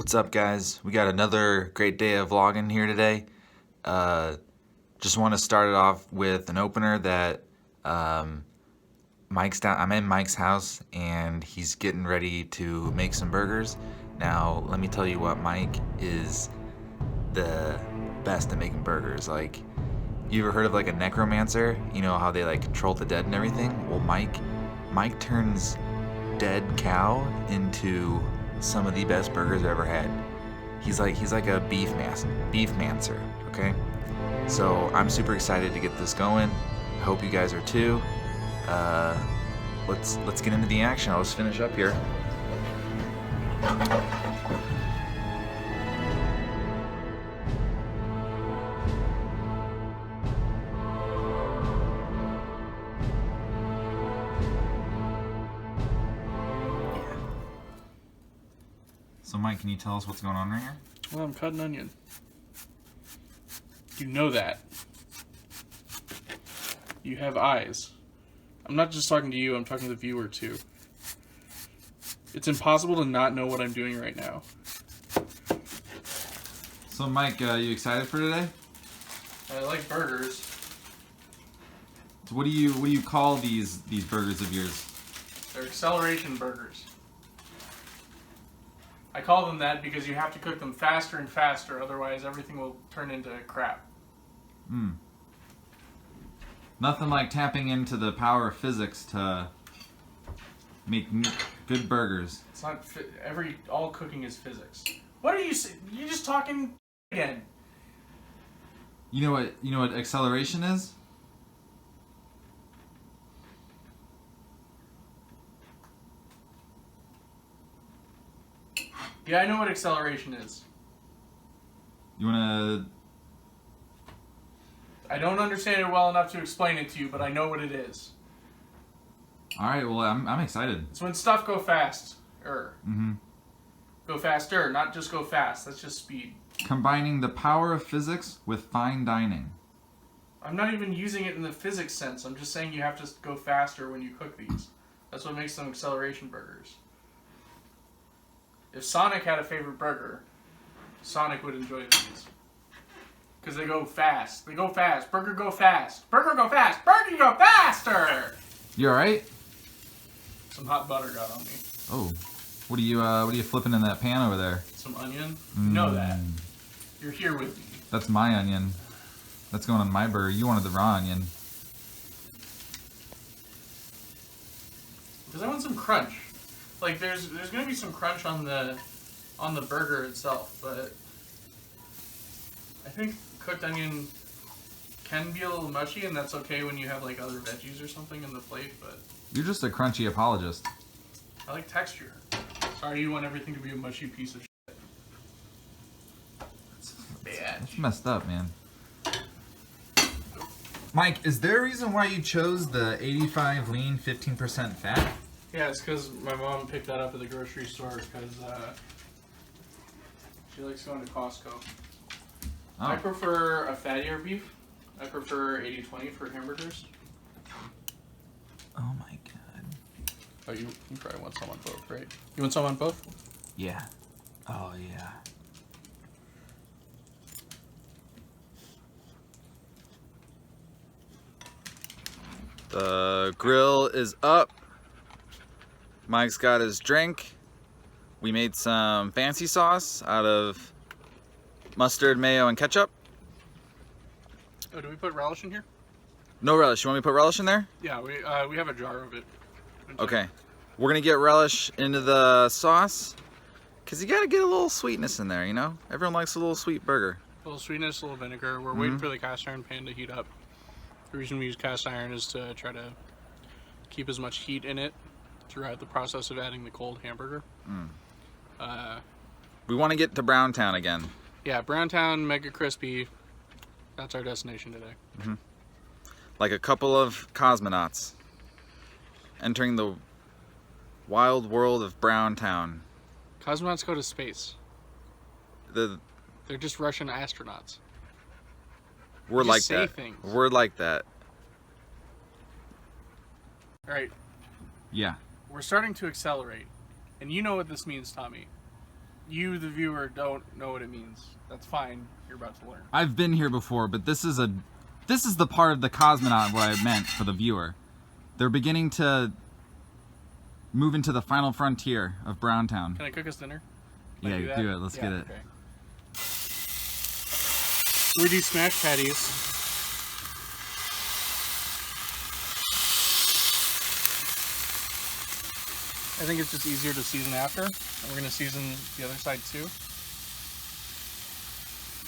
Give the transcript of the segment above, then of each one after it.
What's up, guys? We got another great day of vlogging here today. Just want to start it off with an opener that Mike's down. I'm in Mike's house and he's getting ready to make some burgers. Now, let me tell you what, Mike is the best at making burgers. Like, you ever heard of like a necromancer? You know how they like control the dead and everything? Well, Mike turns dead cow into some of the best burgers I've ever had. He's like a beef mancer, okay? So I'm super excited to get this going. I hope you guys are too. Let's get into the action. I'll just finish up here. So Mike, can you tell us what's going on right here? Well, I'm cutting onion. You know that. You have eyes. I'm not just talking to you, I'm talking to the viewer too. It's impossible to not know what I'm doing right now. So Mike, you excited for today? I like burgers. So what do you call these burgers of yours? They're acceleration burgers. I call them that because you have to cook them faster and faster, otherwise everything will turn into crap. Nothing like tapping into the power of physics to make good burgers. It's not all cooking is physics. What are you you're just talking again? You know what acceleration is? Yeah, I know what acceleration is. You wanna? I don't understand it well enough to explain it to you, but I know what it is. All right. Well, I'm excited. It's when stuff go fast. Mm-hmm. Go faster, not just go fast. That's just speed. Combining the power of physics with fine dining. I'm not even using it in the physics sense. I'm just saying you have to go faster when you cook these. That's what makes them acceleration burgers. If Sonic had a favorite burger, Sonic would enjoy these. Because they go fast. They go fast. Burger go fast. Burger go fast. Burger go faster! You all right? Some hot butter got on me. Oh, what are you flipping in that pan over there? Some onion. You know that. You're here with me. That's my onion. That's going on my burger. You wanted the raw onion. Because I want some crunch. Like there's gonna be some crunch on the burger itself, but I think cooked onion can be a little mushy, and that's okay when you have like other veggies or something in the plate. But You're just a crunchy apologist. I like texture. Sorry, you want everything to be a mushy piece of shit. That's messed up, man. Mike, is there a reason why you chose the 85 lean, 15% fat? Yeah, it's because my mom picked that up at the grocery store because she likes going to Costco. Oh. I prefer a fattier beef. I prefer 80-20 for hamburgers. Oh my god. Oh, you probably want some on both, right? You want some on both? Yeah. Oh yeah. The grill is up. Mike's got his drink. We made some fancy sauce out of mustard, mayo, and ketchup. Oh, do we put relish in here? No relish. You want me to put relish in there? Yeah, we have a jar of it. Okay. We're gonna get relish into the sauce because you gotta get a little sweetness in there, you know? Everyone likes a little sweet burger. A little sweetness, a little vinegar. We're waiting for the cast iron pan to heat up. The reason we use cast iron is to try to keep as much heat in it throughout the process of adding the cold hamburger. We want to get to Browntown again. Yeah, Browntown, mega crispy. That's our destination today. Like a couple of cosmonauts entering the wild world of Browntown. Cosmonauts go to space. They're just Russian astronauts. We're Just like say that. things. We're like that. All right, Yeah. we're starting to accelerate. And you know what this means, Tommy. you, the viewer, don't know what it means. That's fine. You're about to learn. I've been here before, but this is the part of the cosmonaut what I meant for the viewer. They're beginning to move into the final frontier of Browntown. Can I cook us dinner? Can I Yeah, do it. Let's get it. Okay. We do smashed patties. I think it's just easier to season after. And we're going to season the other side too.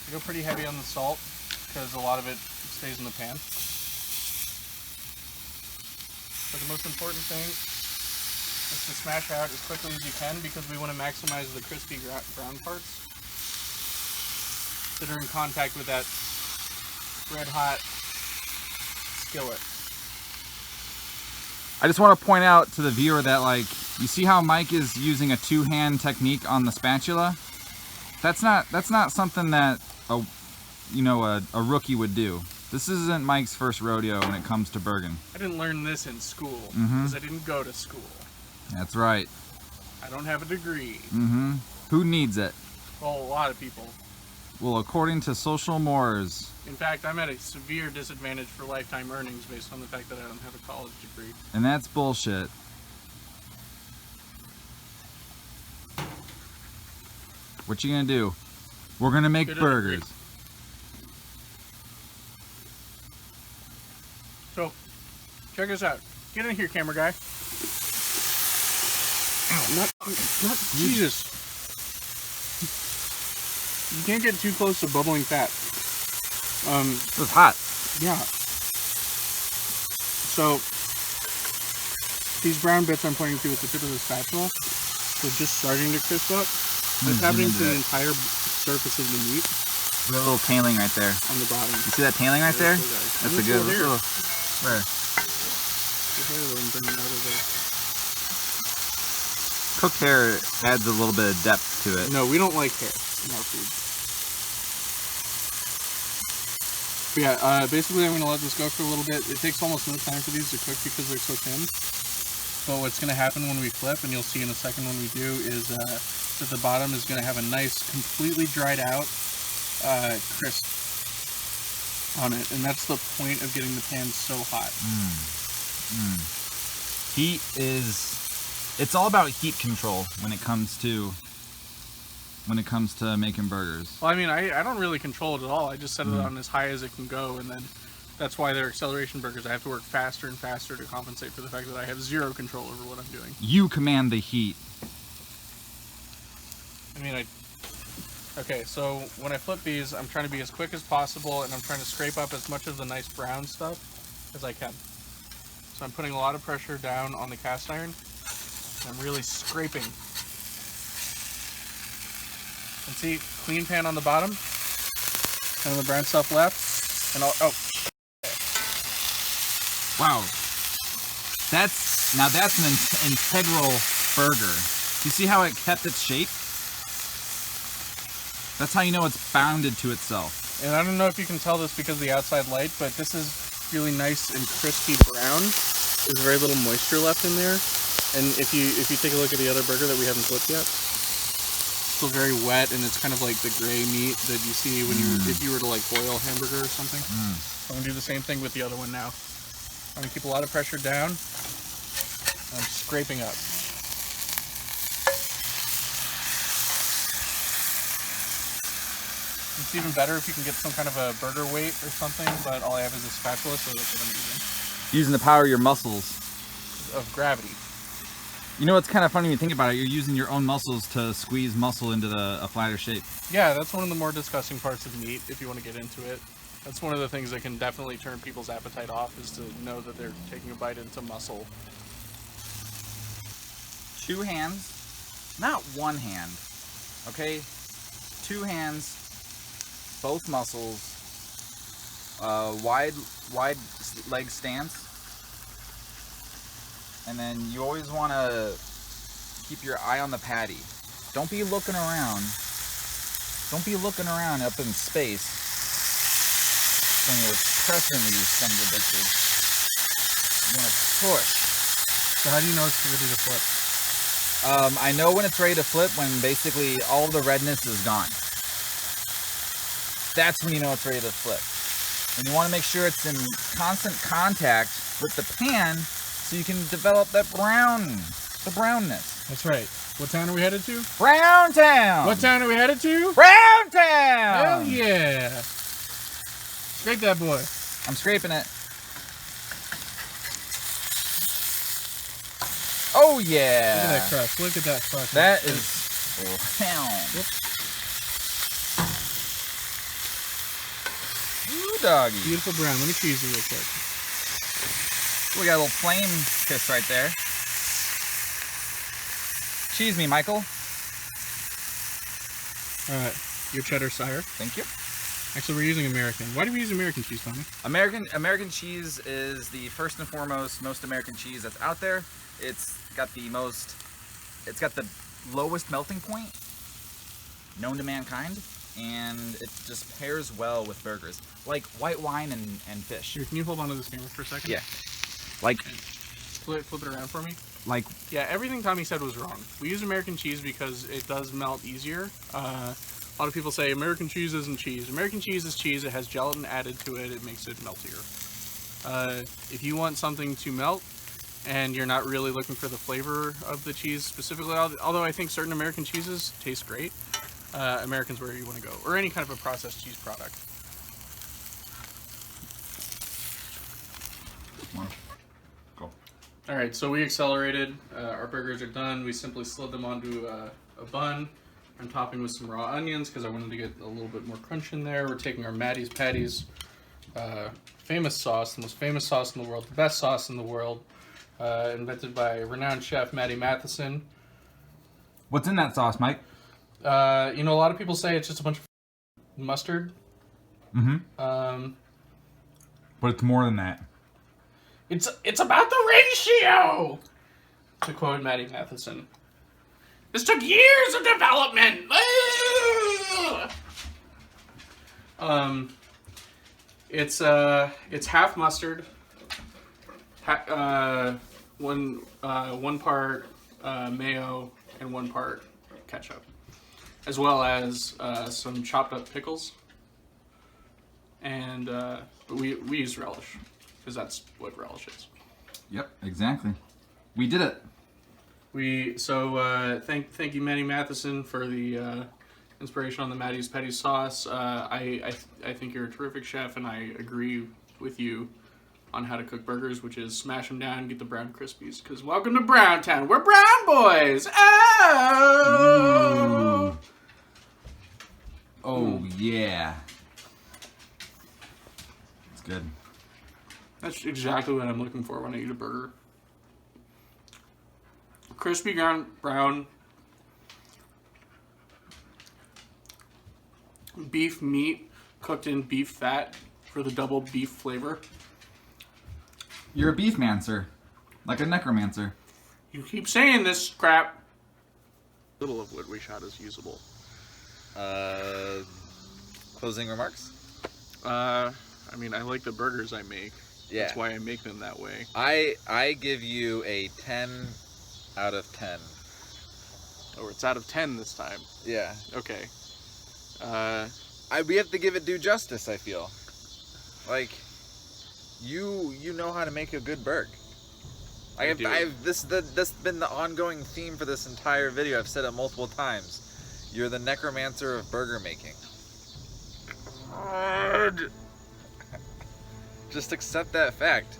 I go pretty heavy on the salt because a lot of it stays in the pan. But the most important thing is to smash out as quickly as you can because we want to maximize the crispy brown parts that are in contact with that red hot skillet. I just want to point out to the viewer that, like, you see how Mike is using a two-hand technique on the spatula? That's not something that a rookie would do. This isn't Mike's first rodeo when it comes to Bergen. I didn't learn this in school because I didn't go to school. That's right. I don't have a degree. Who needs it? Well, a lot of people. Well, according to social mores. In fact, I'm at a severe disadvantage for lifetime earnings based on the fact that I don't have a college degree. And that's bullshit. What you gonna do? We're gonna make burgers. So, check this out. Get in here, camera guy. Ow, not Jesus. You can't get too close to bubbling fat. It was hot. Yeah. So, these brown bits I'm pointing to with the tip of the spatula, they're just starting to crisp up. That's happening to the entire surface of the meat. There's a little tailing right there. On the bottom. You see that tailing right there? That's a good little. Where? Cooked hair adds a little bit of depth to it. No, we don't like hair in our food. But yeah, basically I'm going to let this go for a little bit. It takes almost no time for these to cook because they're so thin. But what's going to happen when we flip, and you'll see in a second when we do, is that the bottom is going to have a nice, completely dried out crisp on it. And that's the point of getting the pan so hot. Heat is... It's all about heat control when it comes to making burgers. Well, I mean, I don't really control it at all. I just set it on as high as it can go, and then that's why they're acceleration burgers. I have to work faster and faster to compensate for the fact that I have zero control over what I'm doing. You command the heat. I mean, okay, so when I flip these, I'm trying to be as quick as possible, and I'm trying to scrape up as much of the nice brown stuff as I can. So I'm putting a lot of pressure down on the cast iron, and I'm really scraping. And see, clean pan on the bottom, and the brown stuff left, and Wow. That's an integral burger. You see how it kept its shape? That's how you know it's bounded to itself. And I don't know if you can tell this because of the outside light, but this is really nice and crispy brown. There's very little moisture left in there. And if you take a look at the other burger that we haven't flipped yet, it's still very wet, and it's kind of like the gray meat that you see when if you were to like boil a hamburger or something. So I'm gonna do the same thing with the other one now. I'm gonna keep a lot of pressure down. And I'm scraping up. It's even better if you can get some kind of a burger weight or something, but all I have is a spatula, so that's what I'm using. Using the power of your muscles. Of gravity. You know what's kind of funny when you think about it? You're using your own muscles to squeeze muscle into a flatter shape. Yeah, that's one of the more disgusting parts of meat, if you want to get into it. That's one of the things that can definitely turn people's appetite off, is to know that they're taking a bite into muscle. 2 hands, not 1 hand, okay? 2 hands, both muscles, wide leg stance, and then you always want to keep your eye on the patty. Don't be looking around. Don't be looking around up in space when you're pressing these son of a bitches. You want to push. So how do you know it's ready to flip? I know when it's ready to flip when basically all the redness is gone. That's when you know it's ready to flip. And you want to make sure it's in constant contact with the pan so you can develop that brownness. That's right. What town are we headed to? Brown Town! What town are we headed to? Brown Town! Hell yeah! Scrape that boy. I'm scraping it. Oh yeah! Look at that crust. Look at that fucking. That is brown. Ooh, doggy. Beautiful brown. Let me cheese you real quick. We got a little flame kiss right there. Cheese me, Michael. Alright, your cheddar sire. Thank you. Actually, we're using American. Why do we use American cheese, Tommy? American cheese is the first and foremost most American cheese that's out there. It's got the lowest melting point known to mankind, and it just pairs well with burgers, like white wine and fish. Here, can you hold on to this camera for a second? Yeah. Like Flip it around for me. like Yeah, everything Tommy said was wrong. We use American cheese because it does melt easier. A lot of people say American cheese isn't cheese. American cheese is cheese. It has gelatin added to it. It makes it meltier. If you want something to melt and you're not really looking for the flavor of the cheese specifically, although I think certain American cheeses taste great, American's where you want to go. Or any kind of a processed cheese product. Alright, so we accelerated. Our burgers are done. We simply slid them onto a bun. I'm topping with some raw onions because I wanted to get a little bit more crunch in there. We're taking our Maddie's Patties famous sauce, the most famous sauce in the world, the best sauce in the world, invented by renowned chef Matty Matheson. what's in that sauce, Mike? You know, a lot of people say it's just a bunch of mustard. Mm-hmm. But it's more than that. It's about the ratio, to quote Matty Matheson. This took years of development. It's half mustard, one part mayo, and 1 part ketchup, as well as some chopped up pickles. And we use relish because that's what relish is. Yep, exactly. We did it. Thank you, Matty Matheson, for the inspiration on the Maddie's Patty sauce. I think you're a terrific chef, and I agree with you on how to cook burgers, which is smash them down and get the brown crispies. Because welcome to Brown Town. We're brown boys. Oh! Oh yeah. It's good. That's exactly what I'm looking for when I eat a burger. Crispy brown beef meat cooked in beef fat for the double beef flavor. You're a beef man, sir. Like a necromancer. You keep saying this crap. Little of what we shot is usable. Closing remarks? I mean, I like the burgers I make. Yeah. That's why I make them that way. I give you a 10 out of 10. Oh, it's out of 10 this time. Yeah. Okay. We have to give it due justice, I feel. Like, you know how to make a good burger. This has been the ongoing theme for this entire video. I've said it multiple times. You're the necromancer of burger making. God. Just accept that fact.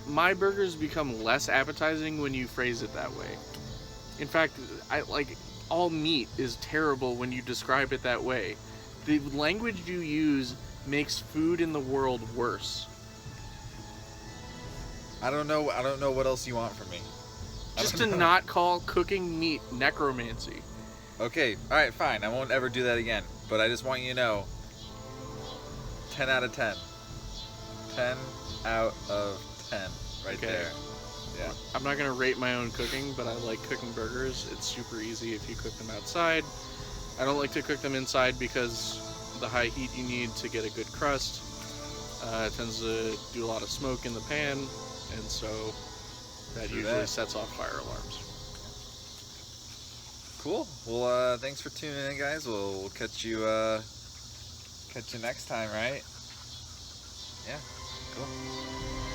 My burgers become less appetizing when you phrase it that way. In fact, all meat is terrible when you describe it that way. The language you use makes food in the world worse. I don't know what else you want from me. Just to not call cooking meat necromancy. Okay, alright, fine. I won't ever do that again. But I just want you to know, 10 out of 10. 10 out of 10. Right Okay. there. Yeah. I'm not going to rate my own cooking, but I like cooking burgers. It's super easy if you cook them outside. I don't like to cook them inside because the high heat you need to get a good crust. It tends to do a lot of smoke in the pan, and so That True usually that. sets off fire alarms. Cool. Well, thanks for tuning in, guys. We'll catch you next time, right? Yeah. Cool.